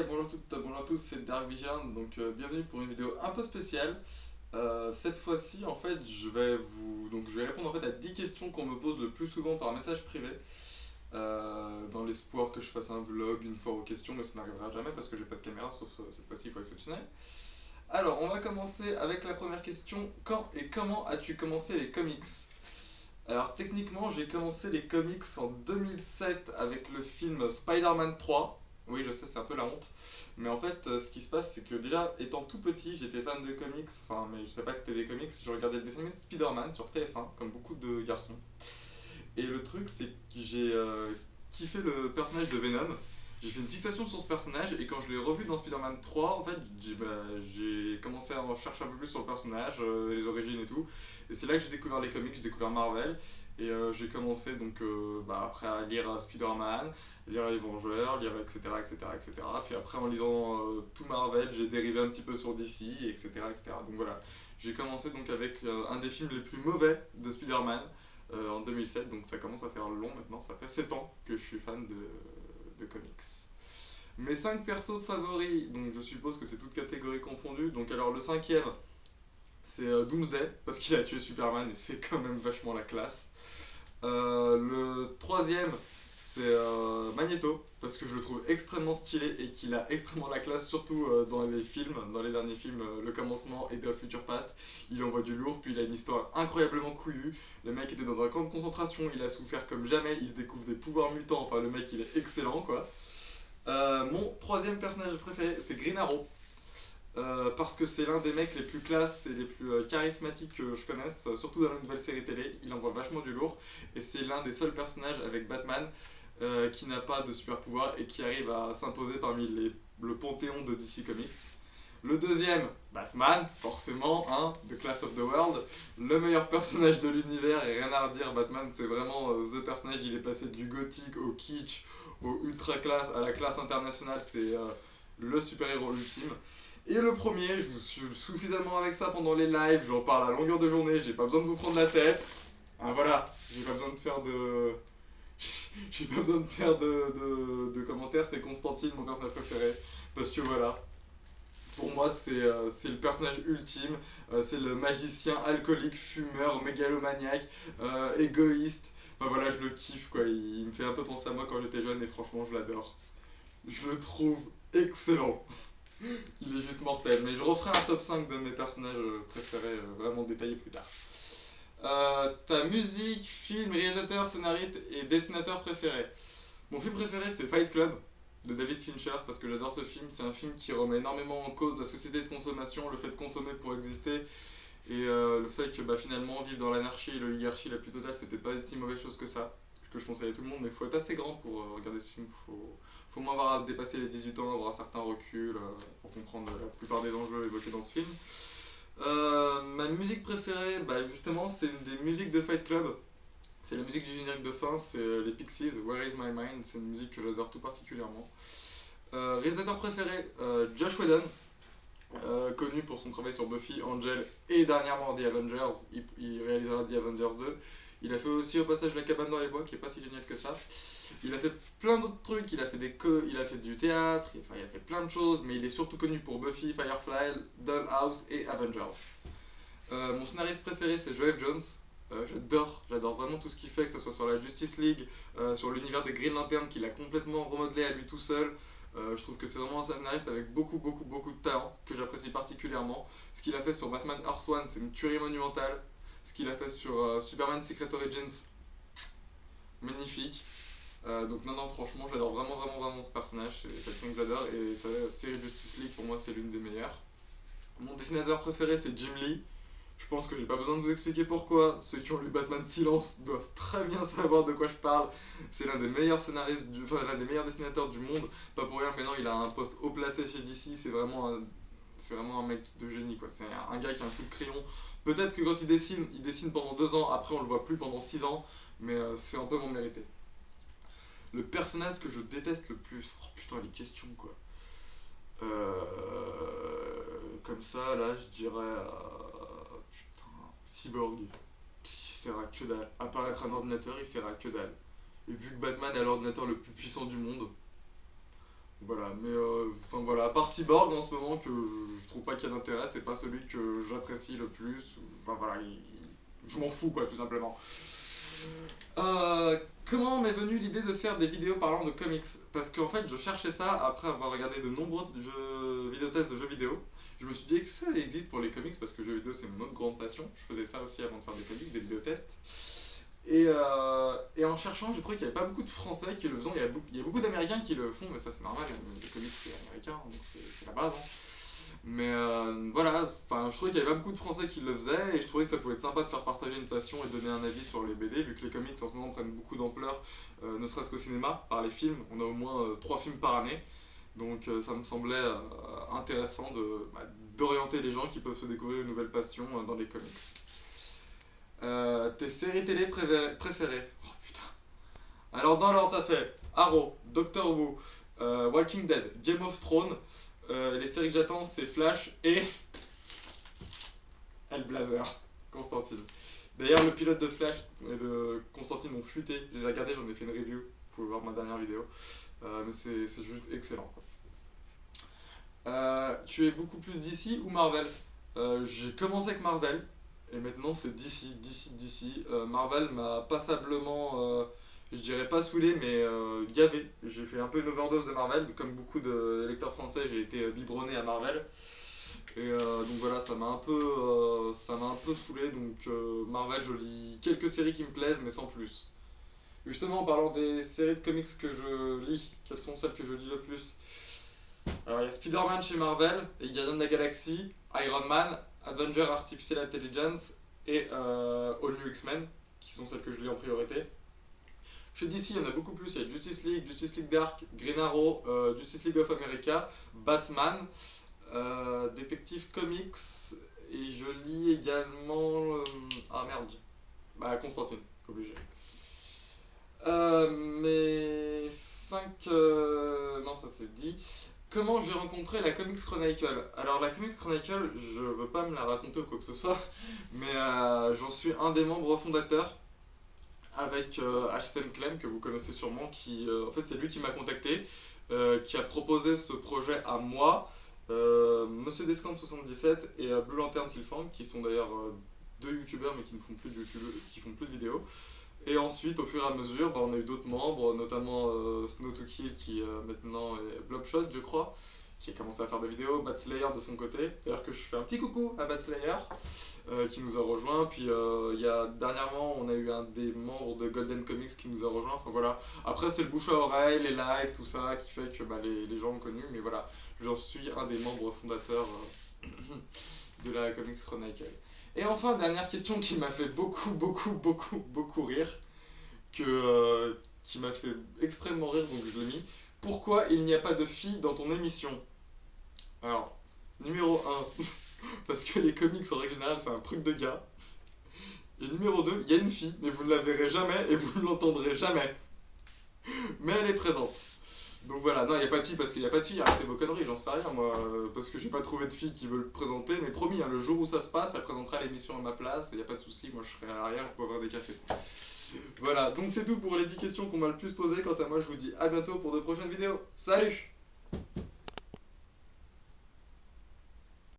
Bonjour à tous, c'est Dark Vision, donc bienvenue pour une vidéo un peu spéciale. Cette fois-ci, en fait, je vais répondre en fait à 10 questions qu'on me pose le plus souvent par message privé, dans l'espoir que je fasse un vlog une fois aux questions, mais ça n'arrivera jamais parce que j'ai pas de caméra, sauf cette fois-ci, il faut exceptionnel. Alors, on va commencer avec la première question. Quand et comment as-tu commencé les comics? Alors, techniquement, j'ai commencé les comics en 2007 avec le film Spider-Man 3. Oui, je sais, c'est un peu la honte. Mais en fait, ce qui se passe, c'est que déjà, étant tout petit, j'étais fan de comics. Enfin, mais je sais pas que c'était des comics. Je regardais le dessin animé de Spider-Man sur TF1, comme beaucoup de garçons. Et le truc, c'est que j'ai kiffé le personnage de Venom. J'ai fait une fixation sur ce personnage et quand je l'ai revu dans Spider-Man 3, en fait, j'ai commencé à en chercher un peu plus sur le personnage, les origines et tout. Et c'est là que j'ai découvert les comics, j'ai découvert Marvel. Et j'ai commencé donc après à lire Spider-Man, lire les Vengeurs, lire etc. etc. etc. Puis après en lisant tout Marvel, j'ai dérivé un petit peu sur DC, etc. etc. Donc voilà, j'ai commencé donc avec un des films les plus mauvais de Spider-Man en 2007, donc ça commence à faire long maintenant, ça fait 7 ans que je suis fan de comics. Mes 5 persos favoris, donc je suppose que c'est toute catégorie confondue, donc alors le cinquième c'est Doomsday, parce qu'il a tué Superman et c'est quand même vachement la classe. Le troisième c'est Magneto, parce que je le trouve extrêmement stylé et qu'il a extrêmement la classe, surtout dans les films, dans les derniers films, Le Commencement et The Future Past. Il envoie du lourd, puis il a une histoire incroyablement couillue. Le mec était dans un camp de concentration, il a souffert comme jamais, il se découvre des pouvoirs mutants, enfin le mec il est excellent quoi. Mon troisième personnage préféré c'est Green Arrow. Parce que c'est l'un des mecs les plus classes et les plus charismatiques que je connaisse, surtout dans la nouvelle série télé. Il envoie vachement du lourd et c'est l'un des seuls personnages avec Batman qui n'a pas de super pouvoir et qui arrive à s'imposer parmi le panthéon de DC Comics. Le deuxième, Batman, forcément, hein, The Class of the World, le meilleur personnage de l'univers et rien à redire, Batman c'est vraiment the personnage, il est passé du gothique au kitsch, au ultra classe, à la classe internationale, c'est le super-héros ultime. Et le premier, je vous suis suffisamment avec ça pendant les lives, j'en parle à longueur de journée, j'ai pas besoin de vous prendre la tête. Ah, voilà, j'ai pas besoin de faire de. J'ai pas besoin de faire de commentaires, c'est Constantine, mon personnage préféré. Parce que voilà, pour moi c'est le personnage ultime, c'est le magicien alcoolique, fumeur, mégalomaniaque, égoïste. Enfin voilà, je le kiffe quoi, il me fait un peu penser à moi quand j'étais jeune et franchement je l'adore. Je le trouve excellent. Il est juste mortel. Mais je referai un top 5 de mes personnages préférés vraiment détaillé plus tard. Ta musique, film, réalisateur, scénariste et dessinateur préféré. Mon film préféré c'est Fight Club de David Fincher parce que j'adore ce film. C'est un film qui remet énormément en cause la société de consommation, le fait de consommer pour exister et le fait que finalement vivre dans l'anarchie et l'oligarchie la plus totale c'était pas si mauvaise chose que ça. Que je conseille à tout le monde, mais il faut être assez grand pour regarder ce film. Faut au moins avoir dépassé les 18 ans, avoir un certain recul pour comprendre la plupart des enjeux évoqués dans ce film. Ma musique préférée, justement, c'est une des musiques de Fight Club. C'est la musique du générique de fin, c'est les Pixies, Where is my mind. C'est une musique que j'adore tout particulièrement. Réalisateur préféré, Josh Whedon, connu pour son travail sur Buffy, Angel et dernièrement The Avengers. Il réalisera The Avengers 2. Il a fait aussi au passage La cabane dans les bois, qui est pas si génial que ça. Il a fait plein d'autres trucs, il a fait du théâtre, enfin il a fait plein de choses, mais il est surtout connu pour Buffy, Firefly, Dollhouse et Avengers. Mon scénariste préféré c'est Geoff Johns. J'adore vraiment tout ce qu'il fait, que ce soit sur la Justice League, sur l'univers des Green Lantern qu'il a complètement remodelé à lui tout seul. Je trouve que c'est vraiment un scénariste avec beaucoup de talent que j'apprécie particulièrement. Ce qu'il a fait sur Batman Earth One, c'est une tuerie monumentale. Ce qu'il a fait sur Superman Secret Origins, magnifique. Donc non, franchement, j'adore vraiment ce personnage. C'est quelqu'un que j'adore et sa série Justice League, pour moi, c'est l'une des meilleures. Mon dessinateur préféré, c'est Jim Lee. Je pense que j'ai pas besoin de vous expliquer pourquoi. Ceux qui ont lu Batman Silence doivent très bien savoir de quoi je parle. C'est l'un des meilleurs scénaristes, l'un des meilleurs dessinateurs du monde. Pas pour rien, maintenant il a un poste haut placé chez DC. C'est vraiment un mec de génie quoi. C'est un gars qui a un coup de crayon. Peut-être que quand il dessine pendant 2 ans. Après on le voit plus pendant 6 ans. Mais c'est un peu mon mérité. Le personnage que je déteste le plus. Oh putain les questions quoi. Comme ça là je dirais. Cyborg, il sert à que dalle. Apparaître un ordinateur, il sert à que dalle. Et vu que Batman est l'ordinateur le plus puissant du monde, Voilà, mais enfin voilà, à part Cyborg en ce moment que je trouve pas qu'il y a d'intérêt, c'est pas celui que j'apprécie le plus. Enfin voilà, je m'en fous quoi, tout simplement. Comment m'est venue l'idée de faire des vidéos parlant de comics? Parce qu'en fait, je cherchais ça après avoir regardé de nombreux vidéotests de jeux vidéo. Je me suis dit que ça existe pour les comics parce que jeux vidéo c'est mon autre grande passion. Je faisais ça aussi avant de faire des comics, des vidéotests. Et en cherchant, j'ai trouvé qu'il n'y avait pas beaucoup de Français qui le faisaient. Il y a beaucoup d'Américains qui le font, mais ça c'est normal. Les comics c'est américain, donc c'est la base. Hein. Mais voilà, enfin, je trouvais qu'il y avait pas beaucoup de Français qui le faisaient et je trouvais que ça pouvait être sympa de faire partager une passion et donner un avis sur les BD, vu que les comics en ce moment prennent beaucoup d'ampleur, ne serait-ce qu'au cinéma, par les films. On a au moins 3 films par année, donc ça me semblait intéressant d'orienter les gens qui peuvent se découvrir une nouvelle passion dans les comics. Tes séries télé préférées? Oh putain. Alors dans l'ordre ça fait Arrow, Doctor Who, Walking Dead, Game of Thrones. Les séries que j'attends c'est Flash et Hellblazer, Constantine. D'ailleurs le pilote de Flash et de Constantine m'ont fuité, je les ai regardés, j'en ai fait une review, vous pouvez voir ma dernière vidéo. Mais c'est juste excellent quoi. Tu es beaucoup plus DC ou Marvel? J'ai commencé avec Marvel et maintenant c'est DC. Marvel m'a passablement, je dirais pas saoulé, mais gavé. J'ai fait un peu une overdose de Marvel. Comme beaucoup de lecteurs français, j'ai été biberonné à Marvel. Et donc voilà, ça m'a un peu saoulé. Donc Marvel, je lis quelques séries qui me plaisent, mais sans plus. Justement, en parlant des séries de comics que je lis, quelles sont celles que je lis le plus? Alors, il y a Spider-Man chez Marvel, les Gardiens de la Galaxie, Iron Man, Avenger Artificial Intelligence et All New X-Men, qui sont celles que je lis en priorité. Chez DC, il y en a beaucoup plus. Il y a Justice League Dark, Green Arrow, Justice League of America, Batman, Detective Comics, et je lis également. Ah merde, bah Constantine, obligé. Mes 5. Non, ça c'est dit. Comment j'ai rencontré la Comics Chronicle? Alors, la Comics Chronicle, je veux pas me la raconter ou quoi que ce soit, mais j'en suis un des membres fondateurs avec HSM Clem, que vous connaissez sûrement, qui en fait c'est lui qui m'a contacté, qui a proposé ce projet à moi, Monsieur Descamps 77 et Blue Lantern Sylphang, qui sont d'ailleurs deux youtubeurs mais qui ne font plus de YouTube, qui font plus de vidéos. Et ensuite, au fur et à mesure, on a eu d'autres membres, notamment Snow to Kill qui maintenant est Blobshot, je crois, qui a commencé à faire des vidéos, Bat Slayer de son côté. D'ailleurs que je fais un petit coucou à Bat Slayer, qui nous a rejoint. Puis dernièrement, on a eu un des membres de Golden Comics qui nous a rejoint. Enfin voilà. Après, c'est le bouche à oreille, les lives, tout ça, qui fait que les gens ont connu. Mais voilà, j'en suis un des membres fondateurs de la Comics Chronicle. Et enfin, dernière question qui m'a fait beaucoup rire, qui m'a fait extrêmement rire, donc je l'ai mis. Pourquoi il n'y a pas de filles dans ton émission? Alors, numéro un, parce que les comics en règle générale c'est un truc de gars. Et numéro 2, il y a une fille, mais vous ne la verrez jamais et vous ne l'entendrez jamais. Mais elle est présente. Donc voilà, non, il n'y a pas de fille parce qu'il n'y a pas de fille, arrêtez vos conneries, j'en sais rien moi, parce que j'ai pas trouvé de fille qui veut le présenter, mais promis, hein, le jour où ça se passe, elle présentera l'émission à ma place, il n'y a pas de souci, moi je serai à l'arrière pour boire des cafés. Voilà, donc c'est tout pour les 10 questions qu'on m'a le plus posées, quant à moi je vous dis à bientôt pour de prochaines vidéos, salut!